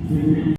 Nyanyi.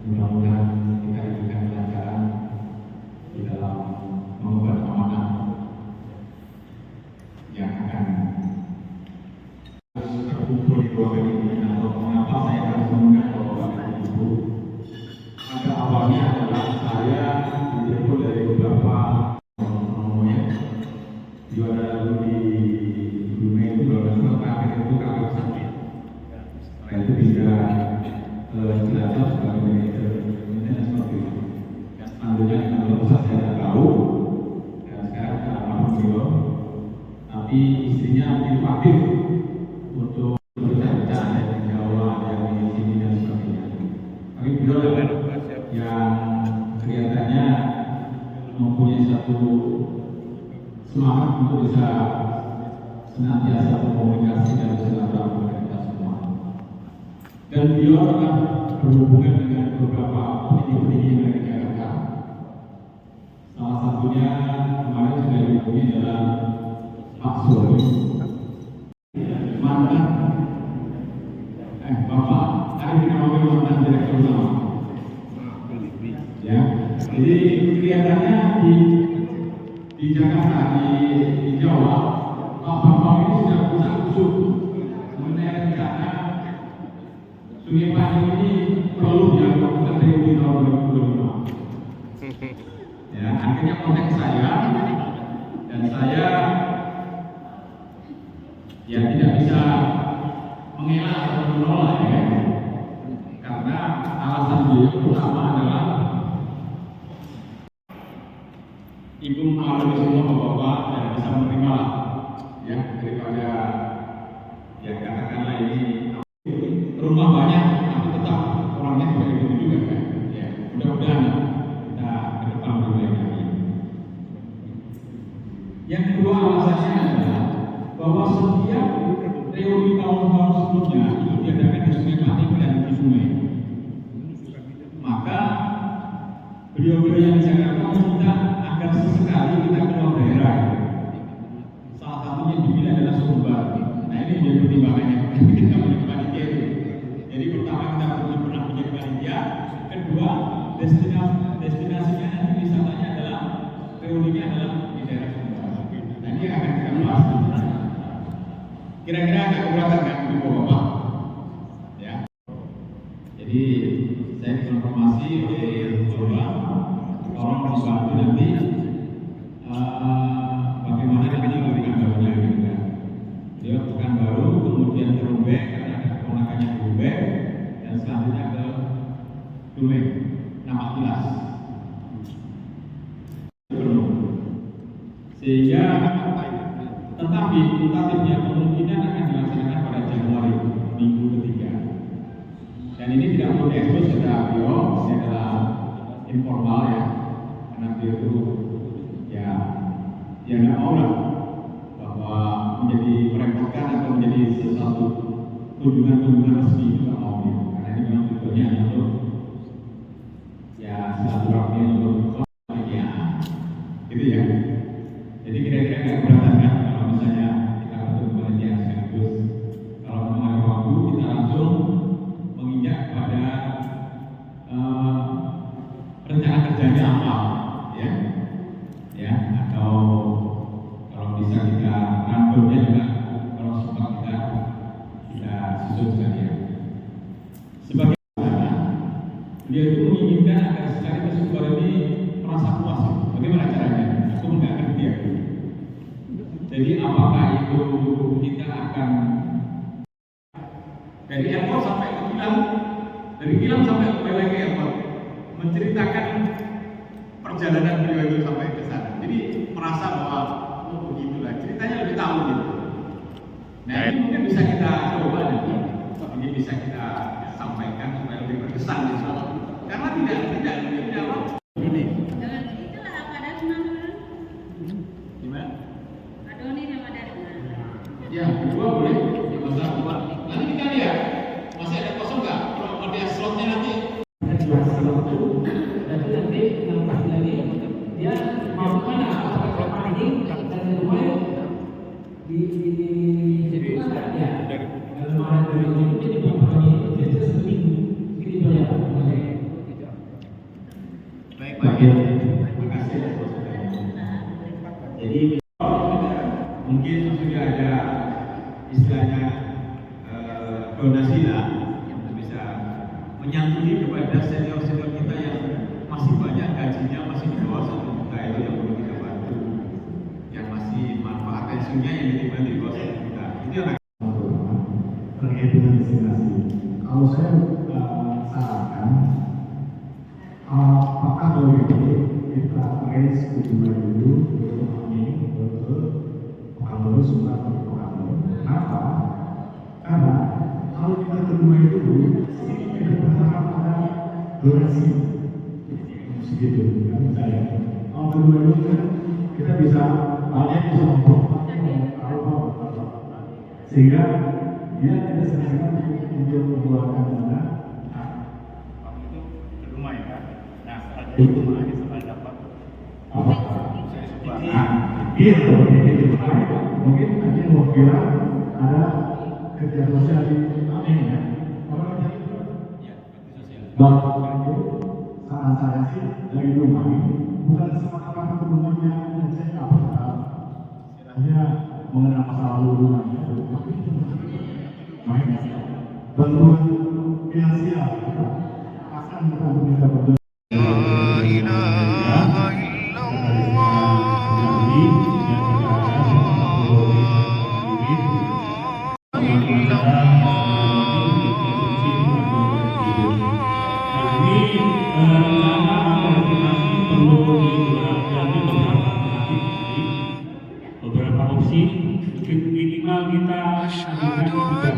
Mudah-mudahan kita diberikan kelancaran di dalam mengemban amanah yang akan terkumpul di ruangan ini. Atau mengapa saya harus mengundang Bapak Ibu? Pada awalnya adalah saya ditelepon dari beberapa promonya juara lalu di Brunei itu beberapa terakhir itu kakak sakit. Setelah itu bisa jelasnya sebagai manajer seperti itu. Selanjutnya kalau pusat saya tidak tahu dan sekarang kita almarhum beliau, tapi istrinya inovatif untuk berbicara dan jawab yang di sini dan sebagainya. Tapi beliau yang kelihatannya mempunyai satu semangat untuk bisa senantiasa berkomunikasi dan bersilaturahmi dengan kita semua. Dan beliau akan berhubungan dengan beberapa petinggi-petinggi yang ada di Jakarta. Salah satunya kemarin sudah dihubungi adalah Pak Suri, mantan Bapak hari ini mantan Direktur Utama. Ya, jadi kelihatannya di Jakarta, di Jawa, Pak Bambang ini sudah bisa usut mengenai rencana Sungai Panjang ini perlu dilakukan reuni tahun 2025. Ya, akhirnya kontak saya dan saya ya tidak bisa mengelak atau menolak ya, karena alasan beliau pertama adalah Ibu mengalami semua bapak dan bisa menerima ya daripada ya katakanlah ini rumah banyak tapi tetap orangnya seperti itu juga kan ya, mudah-mudahan kita ke depan lebih baik lagi. Yang kedua alasannya adalah bahwa setiap reuni tahun-tahun sebelumnya itu diadakan di Sungai Pating dan di Sungai, maka beliau-beliau yang di Jakarta meminta agar sesekali kita keluar daerah. Salah satunya dipilih adalah Sumbar. Nah ini menjadi pertimbangannya kita menjadi panitia itu. Jadi pertama kita pernah menjadi panitia, kedua destinasinya nanti wisatanya adalah reuni keberatan kan Ibu Bapak? Ya. Jadi saya informasi oleh Bapak, tolong dibantu nanti bagaimana nanti memberikan barunya gitu kan. Dia bukan baru, kemudian ke Rumbek karena ada keponakannya di Rumbek, dan selanjutnya ke Dumeng, nama kilas. Sehingga tetapi tentatifnya kemungkinan akan dilaksanakan pada Januari minggu ketiga. Dan ini tidak perlu diekspos secara bio, secara informal ya, karena dia itu ya nggak mau lah bahwa menjadi merepotkan atau menjadi sesuatu kunjungan resmi itu nggak mau ya. Karena ini memang tujuannya untuk ya silaturahmi untuk ya, gitu ya. Jadi kira-kira nggak keberatan kan kalau misalnya kita untuk penelitian sekaligus. Kalau memang ada waktu kita langsung menginjak pada rencana kerjanya apa, ya, atau kalau bisa kita rangkumnya juga kalau sempat kita susun sekalian. Sebagai dia itu menginginkan agar sekali kesukuran ini merasa puas. Bagaimana caranya? Aku nggak ngerti ya. Jadi apakah itu kita akan dari airport sampai ke Kilang, dari Kilang sampai ke Belek Airport, menceritakan perjalanan beliau itu sampai ke sana. Jadi merasa bahwa oh begitulah ceritanya lebih tahu gitu. Nah ini mungkin bisa kita coba nanti, ini bisa kita sampaikan supaya lebih berkesan gitu. Karena tidak apa ini. Itulah apa ada mana? Gimana? Adoni nama dari mana? Ya, kedua boleh. Masa dua. Nanti kita lihat masih ada kosong nggak? Kalau ada slotnya nanti. Tapi nanti yang pasti lagi dia mau mana apa ini dan rumah di situ ada ya. Kalau ada dari itu di bawah ini jadi seminggu ini banyak. Baik, terima kasih. Jadi mungkin sudah ada istilahnya donasi lah untuk bisa menyantuni kepada senior-senior kita yang masih banyak gajinya masih di bawah 1 juta itu yang perlu kita bantu, yang masih manfaat pensiunnya yang dinikmati di bawah 1 juta itu yang terkait dengan destinasi. Kalau saya sarankan apakah boleh kita raise kunjungan dulu untuk kami ke Pekanbaru Sumatera Pekanbaru. Kenapa? Karena kalau kita kedua itu sedikit kita berharap ada donasi segitu kan saya. Kalau kedua itu kan kita bisa banyak bisa membuat sehingga dia tidak sengaja untuk mengeluarkan dana. Rumah ya kan? Nah, setelah rumah ini setelah dapat Apa? saya suka. Gitu. Mungkin nanti mau kira ada kerja sosial di Amin ya. Kalau kerja itu, Bapak itu saran saya sih dari rumah ini bukan semata-mata rumahnya ngecek apa hanya mengenal masa lalu rumahnya, tapi bantuan finansial akan kita bisa bantu. Beberapa opsi minimal kita ajukan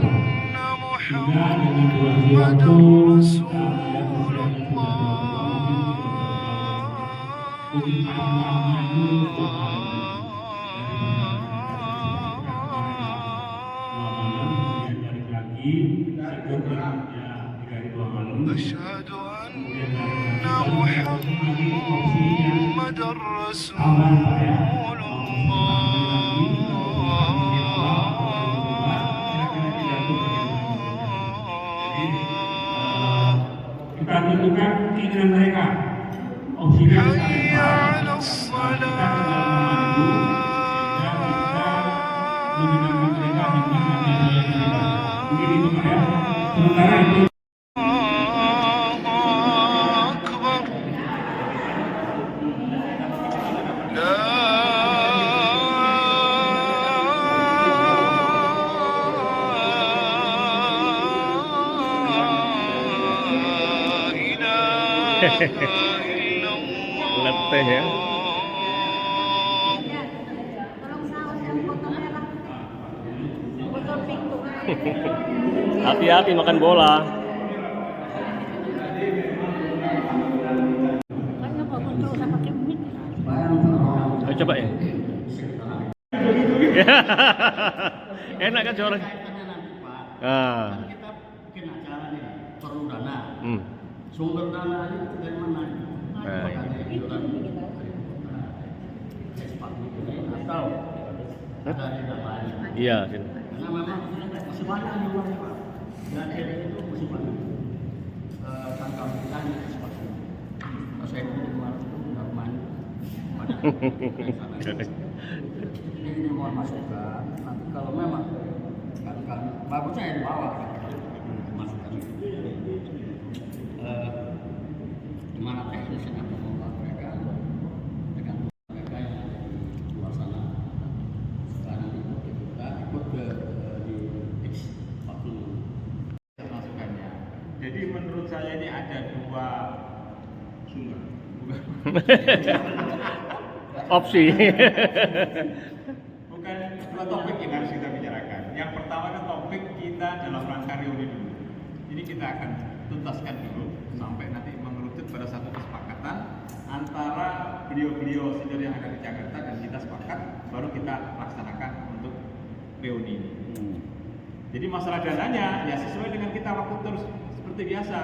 sehingga dengan durasi waktu أشهد أن محمد رسول kita tentukan keinginan mereka. Opsinya حي على الصلاة Letih ya. Tolong saus yang botol merah. Botol pink tuh. Hati-hati makan bola. Kan nggak kontrol sama pakai mic. Ayo coba ya. Enak kan suara? Ah. Kita bikin acara nih, perlu dana. Sumber dana itu dari mana? Atau dari dana. Iya, sini. Karena memang masih banyak di luar Pak. Dan itu masih banyak. Tangkap kita ini seperti kalau saya di luar itu nggak main. Ini mohon masukan. Nanti kalau memang kan bagusnya yang di bawah masukan. Gimana teknisnya membawa mereka dengan mereka yang di luar sana. Sekarang kita ikut ke di X40 masukannya. Jadi menurut saya ini ada dua sumber. Opsi. Bukan dua topik yang harus kita bicarakan. Yang pertama kan topik kita dalam rangka reuni dulu. Ini kita akan tuntaskan dulu sampai nanti mengerucut pada satu kesepakatan antara beliau-beliau senior yang ada di Jakarta dan kita sepakat, baru kita laksanakan untuk reuni ini. Jadi masalah dananya ya sesuai dengan kita waktu terus seperti biasa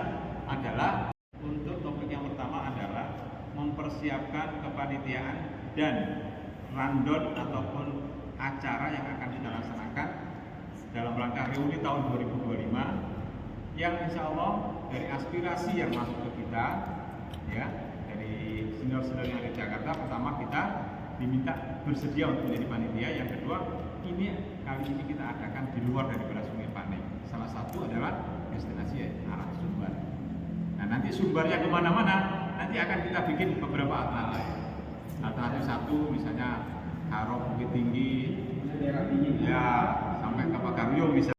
adalah untuk topik yang pertama adalah mempersiapkan kepanitiaan dan rundown ataupun acara yang akan kita laksanakan dalam rangka reuni tahun 2025 yang insya Allah dari aspirasi yang masuk ke kita ya dari senior-senior yang ada di Jakarta. Pertama kita diminta bersedia untuk menjadi panitia, yang kedua ini kali ini kita adakan di luar daripada Sungai Panik. Salah satu adalah destinasi arah Sumbar. Nah nanti sumbernya kemana-mana nanti akan kita bikin beberapa alternatif. Alternatif satu misalnya Haro Bukit Tinggi ya sampai ke Pagarium bisa.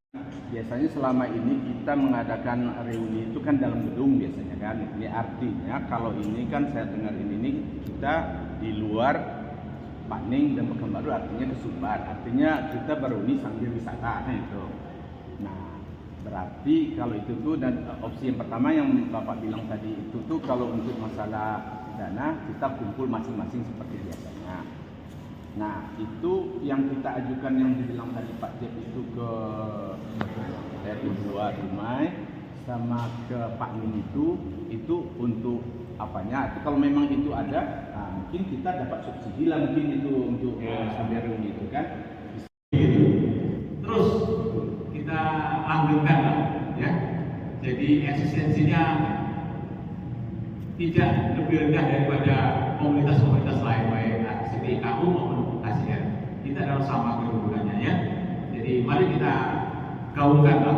Biasanya selama ini kita mengadakan reuni itu kan dalam gedung biasanya kan. Ini artinya kalau ini kan saya dengar ini kita di luar Paning dan Pekanbaru, artinya ke Sumbar. Artinya kita berreuni sambil wisata gitu. Nah, berarti kalau itu tuh dan opsi yang pertama yang Bapak bilang tadi itu tuh kalau untuk masalah dana kita kumpul masing-masing seperti biasanya. Nah, itu yang kita ajukan yang dibilang tadi Pak Jeb itu ke RU2 Dumai sama ke Pak Min itu untuk apanya? Kalau memang itu ada, nah, mungkin kita dapat subsidi lah mungkin itu untuk sambil reuni itu kan. Terus kita lanjutkan lah ya. Jadi eksistensinya tidak lebih rendah daripada komunitas-komunitas lain baik SPKU maupun ASEAN. Kita adalah sama kedudukannya ya. Jadi mari kita gaungkan lah.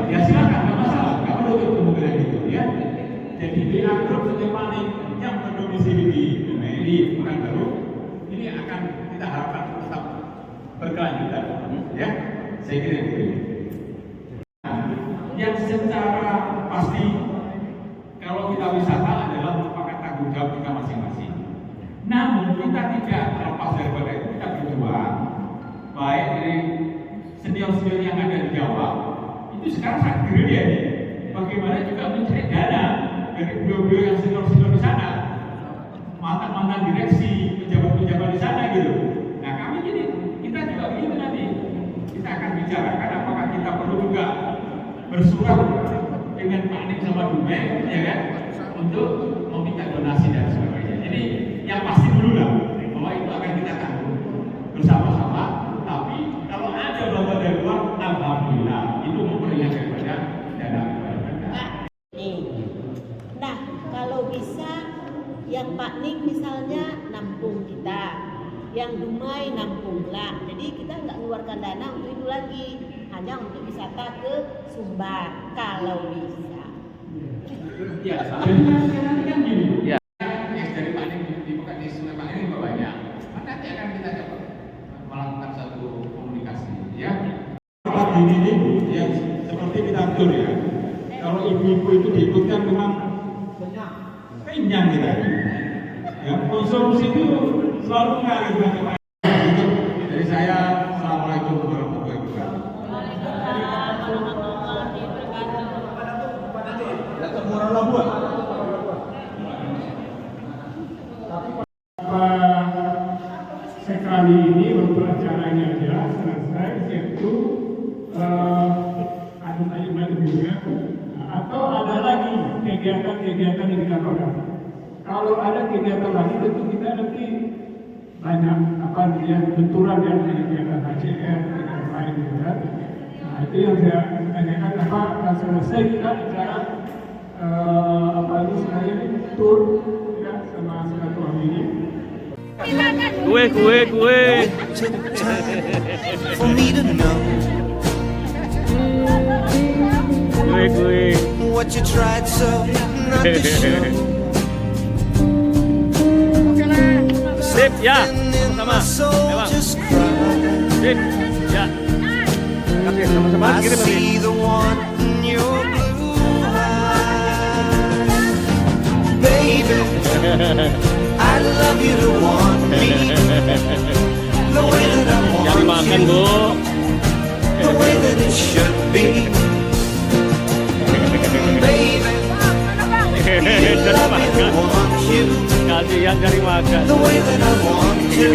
Ya silakan, nggak masalah, nggak menutup kemungkinan itu ya. Jadi BA Group Sungai Paning yang berdomisili di Pekanbaru ini akan kita harapkan tetap berkelanjutan ya. Saya kira itu. Yang secara pasti kalau kita wisata adalah merupakan tanggung jawab kita masing-masing. Namun kita tidak terlepas daripada itu, kita berjuang baik dari senior-senior yang ada di Jawa. Itu sekarang sangat gede ya. Bagaimana juga mencari dana dari beliau-beliau yang senior-senior di sana, mantan-mantan direksi, pejabat-pejabat di sana gitu. Nah kami jadi kita juga begitu nanti. Kita akan bicarakan apakah kita perlu juga bersurat dengan Pak Nik sama Dumai, ya kan, untuk meminta donasi dan sebagainya. Jadi yang pasti dulu lah bahwa itu akan kita tanggung bersama-sama. Tapi kalau ada bantuan dari luar, alhamdulillah itu memberinya daripada dana kepada mereka. Nah, kalau bisa yang Pak Nik misalnya nampung kita, yang Dumai nampunglah. Jadi kita nggak mengeluarkan dana untuk itu lagi, hanya untuk wisata ke Sumbar kalau bisa. Ya, nanti kan gini. Ya. Yang dari Pak Nik di Sungai Paning ini banyak. Nanti akan kita coba melakukan satu komunikasi, ya. Rapat ini ya seperti kita atur ya. Kalau ibu-ibu itu diikutkan memang banyak. kenyang kita. Ya, konsumsi itu selalu mengalir macam-macam. Dari saya, assalamualaikum warahmatullahi wabarakatuh. Waalaikumsalam warahmatullahi wabarakatuh. Datang murah lah buat. Sekali ini untuk acaranya aja selesai, yaitu ada juga, atau ada lagi kegiatan-kegiatan yang kita lakukan. Kalau ada kegiatan lagi, tentu kita nanti banyak benturan ya dari kegiatan HCR dan lain juga. Nah, itu yang saya tanyakan, selesai kita bicara tur ya sama silaturahmi ini. Kue. Took time for me to know Kue. what you tried so not to show. Sip, ya. And in Sama. my soul Emang. just cried. Sip, ya. Kasih sama-sama I kirim nanti. see the one in your blue eyes. Baby, I love you to want me the way that I want Jangan makan, you, Bu. the way that it should be. Baby, Jangan love me to makan. want you Kasihan cari makan. the way that I want to.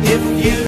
If you